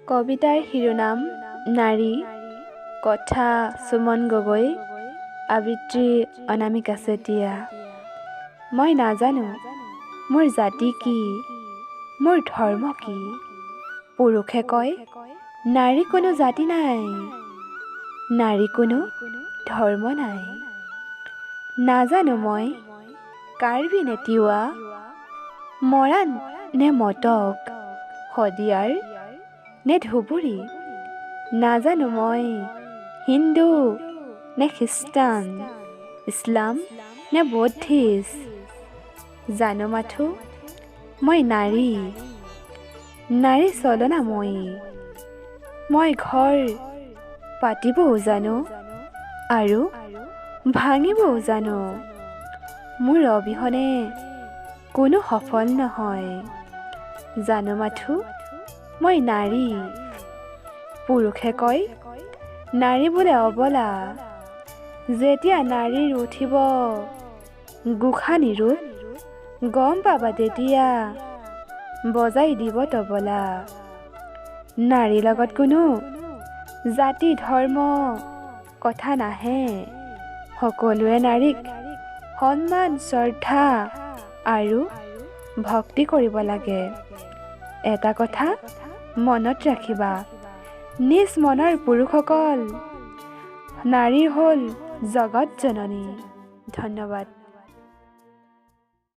কবিতাৰ শিৰোনাম নাৰী, কথা সুমন গগৈ, আবৃত্তি অনামিকা চেতিয়া। মই নাজানো মোৰ জাতি কি, মোৰ ধৰ্ম কি। পুৰুষে কয় নাৰী কোনো জাতি নাই, নাৰী কোনো ধৰ্ম নাই। নাজানো মই কাৰ্বি নে তিৱা, মৰাণ নে মটক, শদিয়াৰ নে ধুবুৰী। নাজানো মই হিন্দু নে খ্ৰীষ্টান, ইছলাম নে বৌদ্ধিষ্ট। জানো মাথো মই নাৰী, নাৰী চলনা মই ঘৰ পাতিবও জানো আৰু ভাঙিবও জানো। মোৰ অবিহনে কোনো সফল নহয়। জানো মাথো মই নাৰী। পুৰুষে কয় নাৰী বোলে অবলা, যেতিয়া নাৰীৰ উঠিব গোসানী ৰূপ, গম পাবা তেতিয়া বজাই দিব তবলা। নাৰীৰ লগত কোনো জাতি ধৰ্ম কথা নাহে, সকলোৱে নাৰীক সন্মান শ্ৰদ্ধা আৰু ভক্তি কৰিব লাগে। এটা কথা মনত ৰাখিবা, নিজ মনৰ পুৰুষসকল, নাৰী হ'ল জগত জননী। ধন্যবাদ।